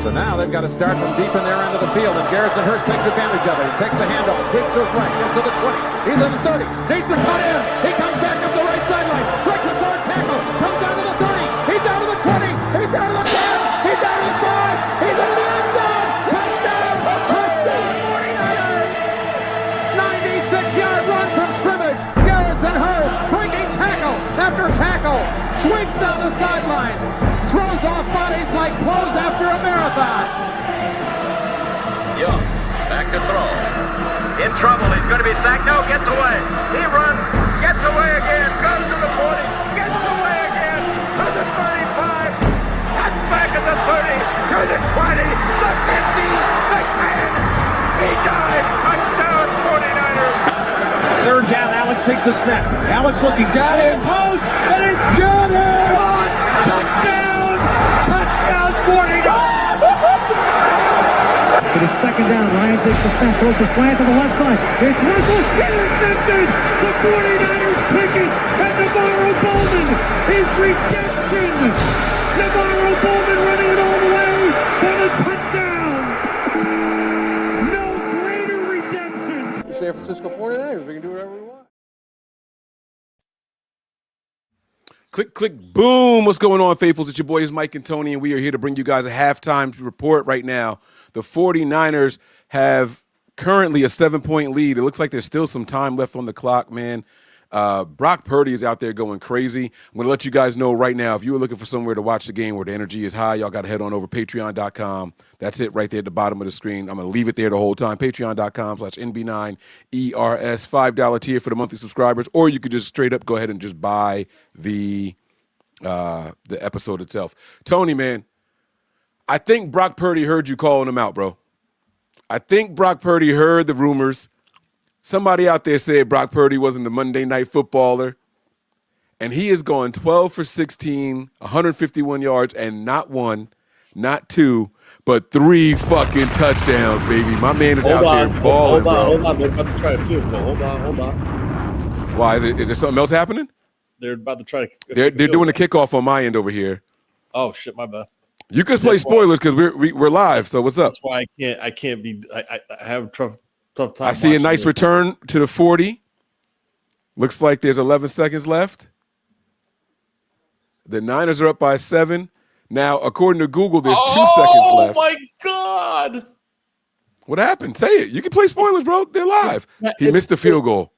So now they've got to start from deep in their end of the field, and Garrison Hurst takes advantage of it. He takes the handoff, takes to his right, gets to the 20. He's in the 30, needs to cut in. He comes back up the right sideline, breaks a hard tackle, comes down to the 30. He's down to the 20. He's down to the 10. He's down to the 5. He's into the end zone. Touchdown! Touchdown! 49ers! 96-yard run from scrimmage. Garrison Hurst breaking tackle after tackle, swings down the sideline. Throws off bodies like clothes after a marathon. Young, back to throw. In trouble, he's going to be sacked. No, gets away. He runs, gets away again, goes to the 40, gets away again, to the 35, cuts back at the 30, to the 20, the 50, the 10. He dives. Touchdown, 49ers. Third down, Alex takes the snap. Alex looking down in post, and it's good. Touchdown! Touchdown, 49ers! It is second down. Ryan takes the snap, throws the slant to the left side. It's Russell, intercepted! The 49ers pick it, and Navarro Bowman is redemption! Navarro Bowman running it all the way for the touchdown! No greater redemption! The San Francisco 49ers, we can do whatever we want. Click, click, boom. What's going on, faithfuls? It's your boys, Mike and Tony, and we are here to bring you guys a halftime report right now. The 49ers have currently a 7-point lead. It looks like there's still some time left on the clock, man. Brock Purdy is out there going crazy. I'm going to let you guys know right now, if you were looking for somewhere to watch the game where the energy is high, y'all got to head on over patreon.com. That's it right there at the bottom of the screen. I'm going to leave it there the whole time. Patreon.com/NB9ERS, $5 tier for the monthly subscribers, or you could just straight up go ahead and just buy the episode itself. Tony, man, I think Brock Purdy heard you calling him out, bro. I think Brock Purdy heard the rumors. Somebody out there said Brock Purdy wasn't a Monday Night Footballer, and he is going 12 for 16, 151 yards, and not one, not two, but 3 fucking touchdowns, baby. My man is out there balling, bro. Hold on. They're about to try a field goal. Hold on. Why? Is there something else happening? They're about to try. They're doing a kickoff on my end over here. Oh shit, my bad. You could play spoilers because we're live. So what's up? That's why I can't be. I have a tough time. I see a nice return to the 40. Looks like there's 11 seconds left. The Niners are up by 7. Now, according to Google, there's 2 seconds left. Oh my god! What happened? Say it. You can play spoilers, bro. They're live. He missed the field goal.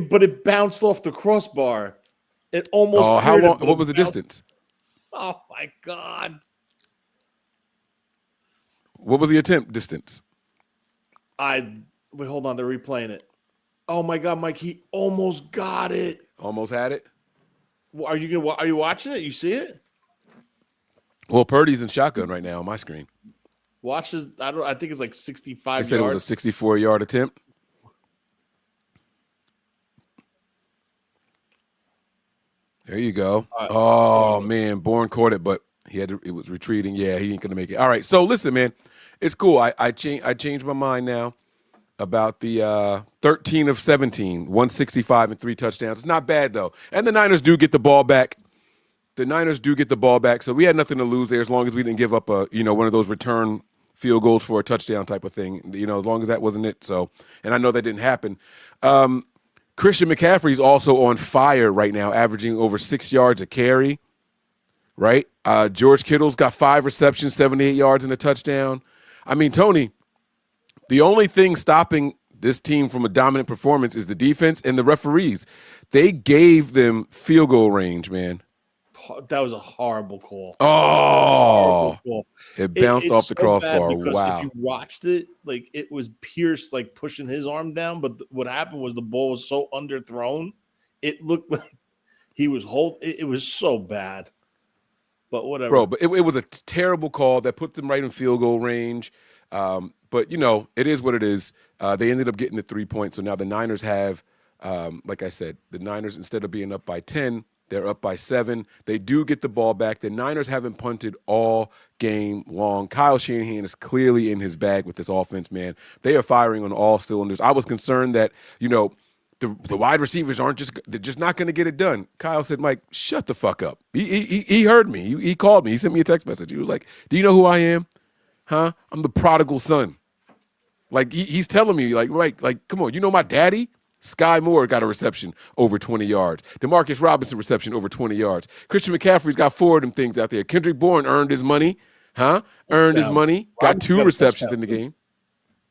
But it bounced off the crossbar. It almost. Oh, how long? What was the distance? Oh my god! What was the attempt distance? Wait, hold on. They're replaying it. Oh my god, Mike! He almost got it. Almost had it. Are you watching it? You see it? Well, Purdy's in shotgun right now on my screen. Watch his. I think it's like 65 They said yards. it was a 64-yard attempt. There you go. Oh man, Bourne caught it, but it was retreating. Yeah, he ain't gonna make it. All right. So listen, man, it's cool. I changed my mind now about the 13 of 17, 165 and 3 touchdowns. It's not bad though. And the Niners do get the ball back. So we had nothing to lose there as long as we didn't give up one of those return field goals for a touchdown type of thing. As long as that wasn't it. So, and I know that didn't happen. Christian McCaffrey's also on fire right now, averaging over 6 yards a carry, right? George Kittle's got 5 receptions, 78 yards and a touchdown. I mean, Tony, the only thing stopping this team from a dominant performance is the defense and the referees. They gave them field goal range, man. That was a horrible call. Oh, it bounced off the crossbar. Wow. If you watched it, like it was Pierce like pushing his arm down, but what happened was the ball was so underthrown, it looked like he was it was so bad. But whatever. Bro, but it was a terrible call that put them right in field goal range. But, it is what it is. They ended up getting the 3 points. So now the Niners have, like I said, the Niners, instead of being up by 10, they're up by 7. They do get the ball back. The Niners haven't punted all game long. Kyle Shanahan is clearly in his bag with this offense, man. They are firing on all cylinders. I was concerned that, the wide receivers they're just not going to get it done. Kyle said, Mike, shut the fuck up. He heard me. He called me. He sent me a text message. He was like, do you know who I am? Huh? I'm the prodigal son. Like he's telling me, like, come on, you know my daddy? Sky Moore got a reception over 20 yards. Demarcus Robinson reception over 20 yards. Christian McCaffrey's got 4 of them things out there. Kendrick Bourne earned his money. Huh? Earned his money. Got 2 receptions in the game.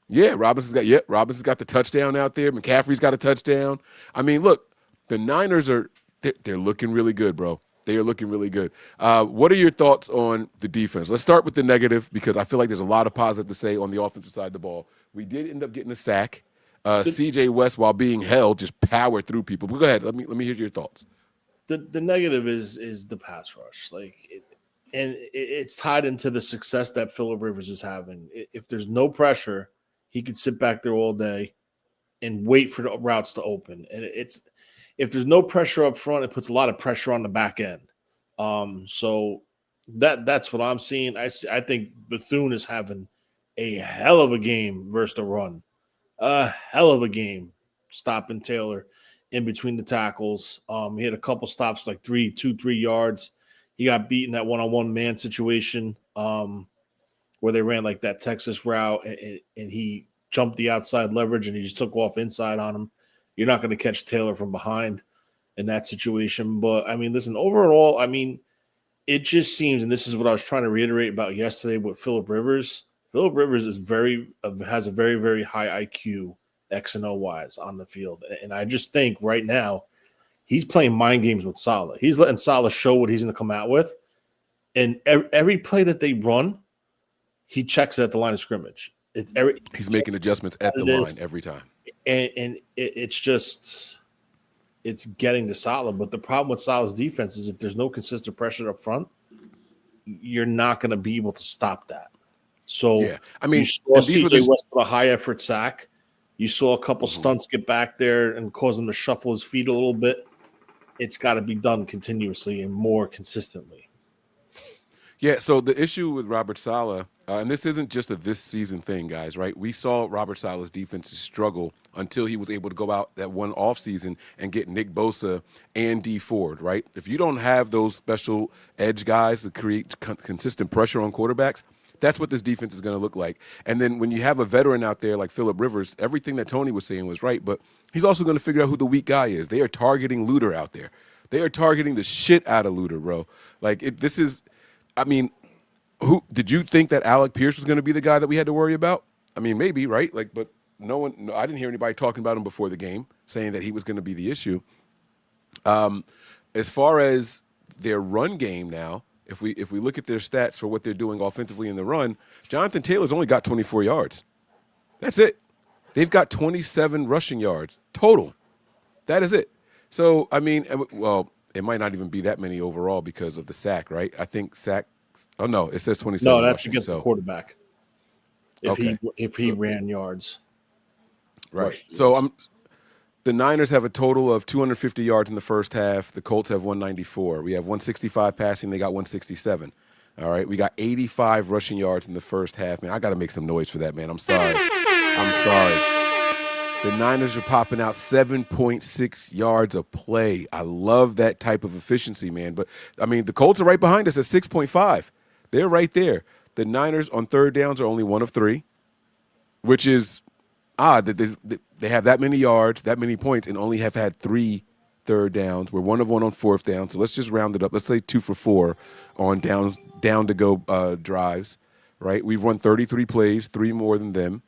Yeah, Robinson's got the touchdown out there. McCaffrey's got a touchdown. I mean, look, the Niners they're looking really good, bro. They are looking really good. What are your thoughts on the defense? Let's start with the negative because I feel like there's a lot of positive to say on the offensive side of the ball. We did end up getting a sack. CJ West, while being held, just powered through people. But go ahead. Let me hear your thoughts. The negative is the pass rush. It's tied into the success that Phillip Rivers is having. If there's no pressure, he could sit back there all day and wait for the routes to open. And if there's no pressure up front, it puts a lot of pressure on the back end. So that's what I'm seeing. I think Bethune is having a hell of a game versus the run. A hell of a game stopping Taylor in between the tackles. He had a couple stops, like 3 yards. He got beaten that one-on-one man situation where they ran like that Texas route and he jumped the outside leverage and he just took off inside on him. You're not going to catch Taylor from behind in that situation. But, I mean, listen, overall, I mean, it just seems, and this is what I was trying to reiterate about yesterday with Phillip Rivers. Phillip Rivers has a very, very high IQ X and O wise on the field. And I just think right now he's playing mind games with Saleh. He's letting Saleh show what he's going to come out with. And every play that they run, he checks it at the line of scrimmage. He's making adjustments at the line every time. And it's getting to Saleh. But the problem with Saleh's defense is if there's no consistent pressure up front, you're not going to be able to stop that. So, yeah. I mean, you saw CJ West with a high effort sack. You saw a couple stunts get back there and cause him to shuffle his feet a little bit. It's got to be done continuously and more consistently. Yeah, so the issue with Robert Saleh, and this isn't just a this season thing, guys, right? We saw Robert Saleh's defense struggle until he was able to go out that one offseason and get Nick Bosa and D Ford, right? If you don't have those special edge guys to create consistent pressure on quarterbacks, that's what this defense is going to look like. And then when you have a veteran out there like Phillip Rivers, everything that Tony was saying was right, but he's also going to figure out who the weak guy is. They are targeting Luter out there. They are targeting the shit out of Luter, bro. I mean, who did you think that Alec Pierce was going to be the guy that we had to worry about? I mean, maybe, right? But I didn't hear anybody talking about him before the game, saying that he was going to be the issue. As far as their run game now, if we look at their stats for what they're doing offensively in the run, Jonathan Taylor's only got 24 yards. That's it. They've got 27 rushing yards total. That is it. So, I mean, well, it might not even be that many overall because of the sack, right? I think sacks. Oh no, it says 27. No, that's against the quarterback. If he ran yards, right? So the Niners have a total of 250 yards in the first half. The Colts have 194. We have 165 passing. They got 167. All right, we got 85 rushing yards in the first half. Man, I got to make some noise for that, man. I'm sorry. The Niners are popping out 7.6 yards a play. I love that type of efficiency, man. But, I mean, the Colts are right behind us at 6.5. They're right there. The Niners on third downs are only 1 of 3, which is odd that they have that many yards, that many points, and only have had 3 third downs. We're 1 of 1 on fourth down. So let's just round it up. Let's say 2 for 4 on down to go drives, right? We've run 33 plays, 3 more than them.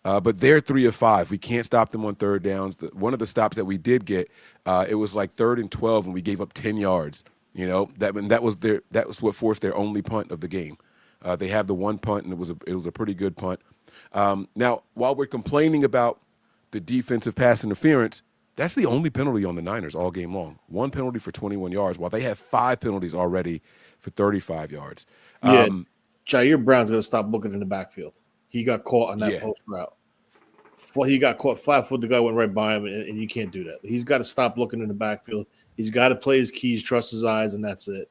But they're 3 of 5. We can't stop them on third downs. One of the stops that we did get, it was like 3rd and 12, and we gave up 10 yards. You know, that was what forced their only punt of the game. They have the one punt, and it was a pretty good punt. Now, while we're complaining about the defensive pass interference, that's the only penalty on the Niners all game long. 1 penalty for 21 yards, while they have 5 penalties already for 35 yards. Yeah, Jair Brown's going to stop looking in the backfield. He got caught on that post route. He got caught flat-footed. The guy went right by him, and you can't do that. He's got to stop looking in the backfield. He's got to play his keys, trust his eyes, and that's it.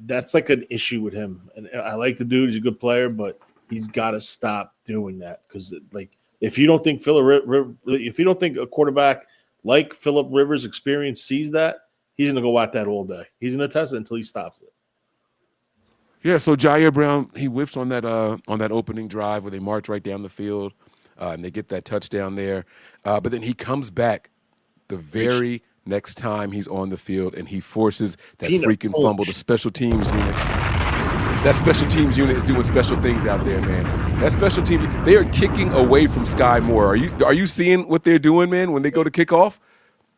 That's like an issue with him. And I like the dude. He's a good player, but he's got to stop doing that because, like, if you don't think a quarterback like Phillip Rivers' experience sees that, he's going to go at that all day. He's going to test it until he stops it. Yeah, so Jair Brown, he whips on that opening drive where they march right down the field, and they get that touchdown there. But then he comes back the very next time he's on the field, and he forces that Peanut freaking punch. fumble. The special teams unit. That special teams unit is doing special things out there, man. That special team, they are kicking away from Sky Moore. Are you seeing what they're doing, man, when they go to kick off?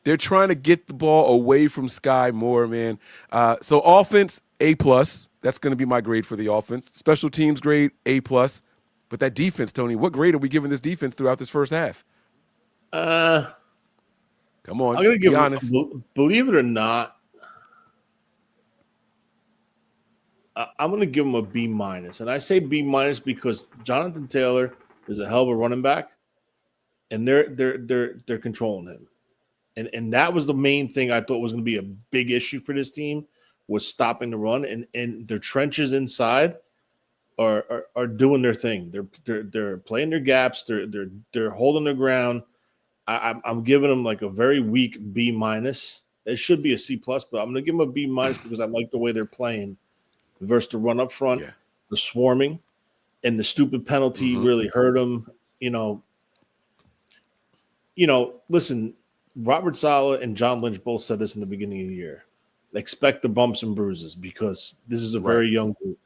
They're trying to get the ball away from Sky Moore, man. So offense, A+. That's going to be my grade for the offense. Special teams grade, A+. But that defense, Tony, what grade are we giving this defense throughout this first half? Come on, I'm gonna be honest. Believe it or not, I'm going to give him a B-. And I say B- because Jonathan Taylor is a hell of a running back, and they're controlling him. And that was the main thing I thought was going to be a big issue for this team, was stopping the run, and their trenches inside are doing their thing. They're playing their gaps. They're holding their ground. I'm giving them like a very weak B-. It should be a C+, but I'm going to give them a B- because I like the way they're playing versus the run up front, the swarming, and the stupid penalty really hurt them. Listen, Robert Saleh and John Lynch both said this in the beginning of the year. Expect the bumps and bruises because this is a very young group.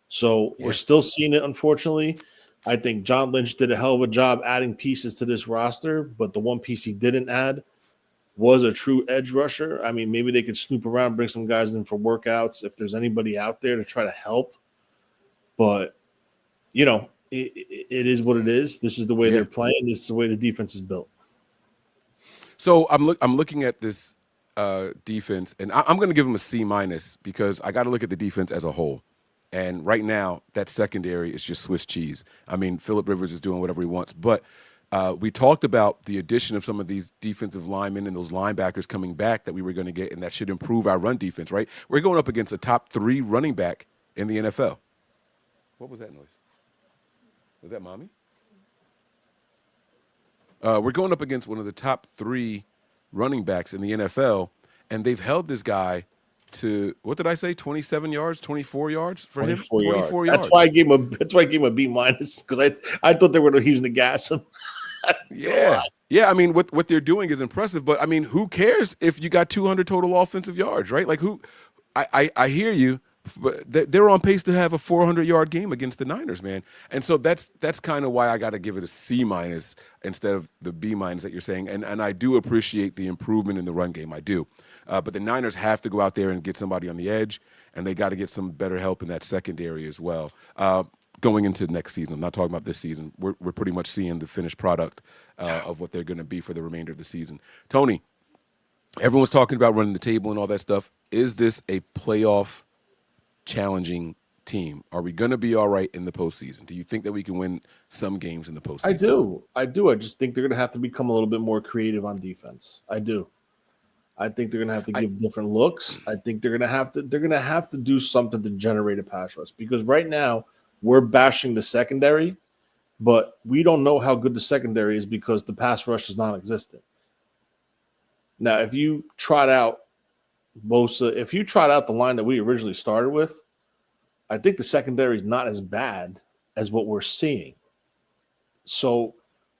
So we're still seeing it, unfortunately. I think John Lynch did a hell of a job adding pieces to this roster, but the one piece he didn't add was a true edge rusher. I mean, maybe they could snoop around, bring some guys in for workouts if there's anybody out there to try to help. But, it is what it is. This is the way they're playing. This is the way the defense is built. So I'm looking at this defense, and I'm going to give them a C- because I got to look at the defense as a whole. And right now, that secondary is just Swiss cheese. I mean, Phillip Rivers is doing whatever he wants. But we talked about the addition of some of these defensive linemen and those linebackers coming back that we were going to get, and that should improve our run defense, right? We're going up against a top 3 running back in the NFL. What was that noise? Was that mommy? We're going up against one of the top 3 running backs in the NFL, and they've held this guy to, what did I say, 27 yards, 24 yards for him? 24 yards. That's why I gave him a B- because I thought they were using the gas him. Yeah. I mean, what they're doing is impressive, but I mean, who cares if you got 200 total offensive yards, right? Like I hear you, but they're on pace to have a 400-yard game against the Niners, man. And so that's kind of why I got to give it a C- instead of the B- that you're saying. And I do appreciate the improvement in the run game. I do. But the Niners have to go out there and get somebody on the edge, and they got to get some better help in that secondary as well. Going into next season, I'm not talking about this season. We're pretty much seeing the finished product of what they're going to be for the remainder of the season. Tony, everyone's talking about running the table and all that stuff. Is this a playoff challenging team? Are we going to be all right in the postseason? Do you think that we can win some games in the postseason? I do. I just think they're going to have to become a little bit more creative on defense. I do. I think they're going to have to give different looks. I think they're going to have to do something to generate a pass rush, because right now we're bashing the secondary, but we don't know how good the secondary is because the pass rush is non-existent. Now, if you trot out Bosa, if you trot out the line that we originally started with, I think the secondary is not as bad as what we're seeing. So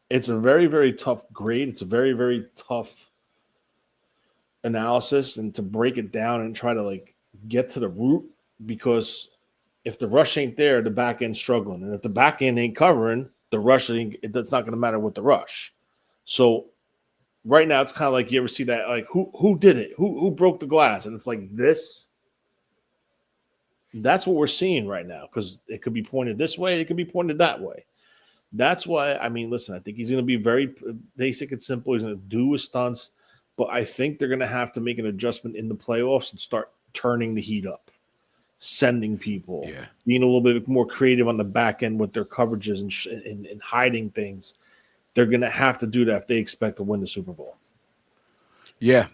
it's a very, very tough grade. It's a very, very tough analysis, and to break it down and try to get to the root, because if the rush ain't there, the back end's struggling. And if the back end ain't covering, the rush, it's not going to matter with the rush. So right now, it's kind of like, you ever see that, who did it? Who broke the glass? And it's like this. That's what we're seeing right now, because it could be pointed this way. It could be pointed that way. That's why, I mean, listen, I think he's going to be very basic and simple. He's going to do his stunts, but I think they're going to have to make an adjustment in the playoffs and start turning the heat up, sending people, being a little bit more creative on the back end with their coverages and hiding things. They're going to have to do that if they expect to win the Super Bowl. Yeah.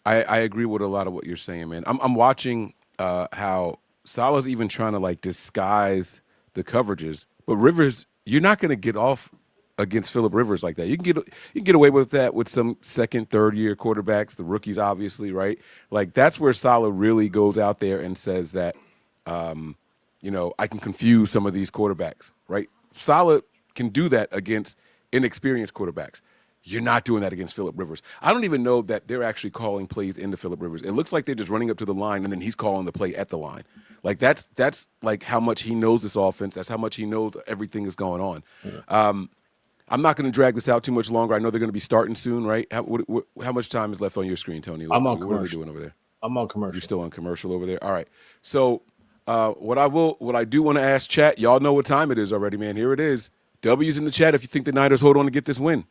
I agree with a lot of what you're saying, man. I'm watching how Salah's even trying to disguise the coverages, but Rivers, you're not going to get off against Phillip Rivers like that. You can get away with that with some second, third year quarterbacks, the rookies, obviously, right? That's where Salah really goes out there and says that I can confuse some of these quarterbacks, right? Saleh can do that against inexperienced quarterbacks. You're not doing that against Phillip Rivers. I don't even know that they're actually calling plays into Phillip Rivers. It looks like they're just running up to the line and then he's calling the play at the line. Like that's like how much he knows this offense. That's how much he knows everything is going on. Yeah. I'm not going to drag this out too much longer. I know they're going to be starting soon, right? How much time is left on your screen, Tony? I'm on commercial. What are we doing over there? I'm on commercial. You're still on commercial over there. All right. So what I do want to ask chat, y'all know what time it is already, man. Here it is. W's in the chat if you think the Niners hold on to get this win.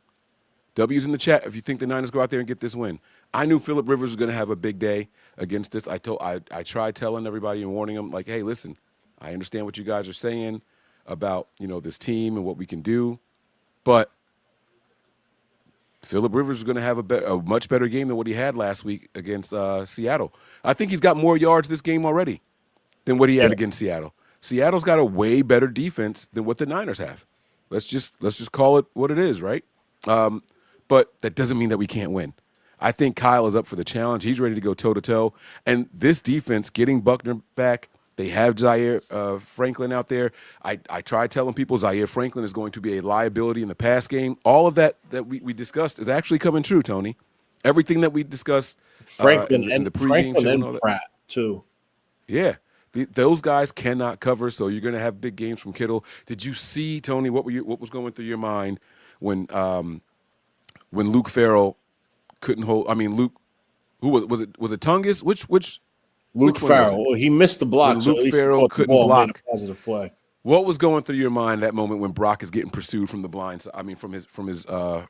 W's in the chat if you think the Niners go out there and get this win. I knew Phillip Rivers was going to have a big day against this. I tried telling everybody and warning them, like, hey, listen, I understand what you guys are saying about, this team and what we can do, but Phillip Rivers is going to have a much better game than what he had last week against Seattle. I think he's got more yards this game already than what he had against Seattle. Seattle's got a way better defense than what the Niners have. Let's just call it what it is, right? But that doesn't mean that we can't win. I think Kyle is up for the challenge. He's ready to go toe-to-toe. And this defense, getting Buckner back, they have Zaire Franklin out there. I tried telling people Zaire Franklin is going to be a liability in the pass game. All of that we discussed is actually coming true, Tony. Everything that we discussed Franklin in the pregame Franklin show and all that. Pratt, too. Yeah. Those guys cannot cover, so you're going to have big games from Kittle. Did you see, Tony, what was going through your mind when Luke Farrell couldn't hold? I mean, Luke, who was it? Was it Tungus? Which Luke Farrell. Well, he missed the block. When so Luke Farrell couldn't block. Made a positive play. What was going through your mind that moment when Brock is getting pursued from the blind side? I mean, from his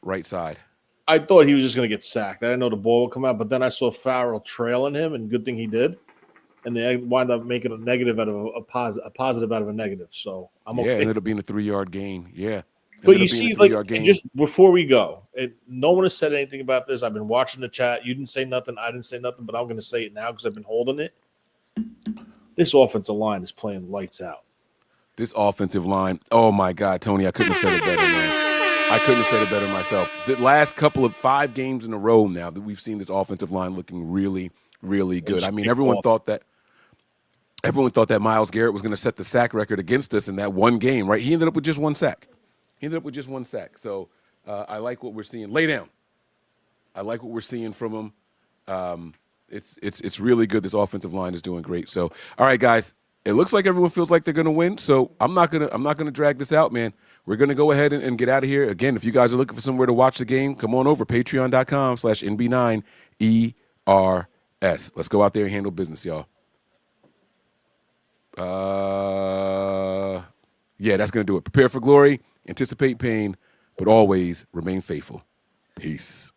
right side. I thought he was just going to get sacked. I didn't know the ball would come out, but then I saw Farrell trailing him, and good thing he did. And they wind up making a negative out of a positive out of a negative. So I'm okay. Yeah, it ended up being a 3-yard gain. Yeah. But you see, just before we go, no one has said anything about this. I've been watching the chat. You didn't say nothing. I didn't say nothing, but I'm going to say it now because I've been holding it. This offensive line is playing lights out. This offensive line, oh, my God, Tony, I couldn't have said it better, man. I couldn't have said it better myself. The last couple of 5 games in a row now that we've seen this offensive line looking really, really good. I mean, everyone thought that Myles Garrett was going to set the sack record against us in that one game, right? He ended up with just 1 sack. So I like what we're seeing. Lay down. I like what we're seeing from him. It's really good. This offensive line is doing great. So, all right, guys, it looks like everyone feels like they're going to win. So I'm not gonna drag this out, man. We're going to go ahead and get out of here. Again, if you guys are looking for somewhere to watch the game, come on over, patreon.com/NB9ERS. Let's go out there and handle business, y'all. Yeah, that's going to do it. Prepare for glory, anticipate pain, but always remain faithful. Peace.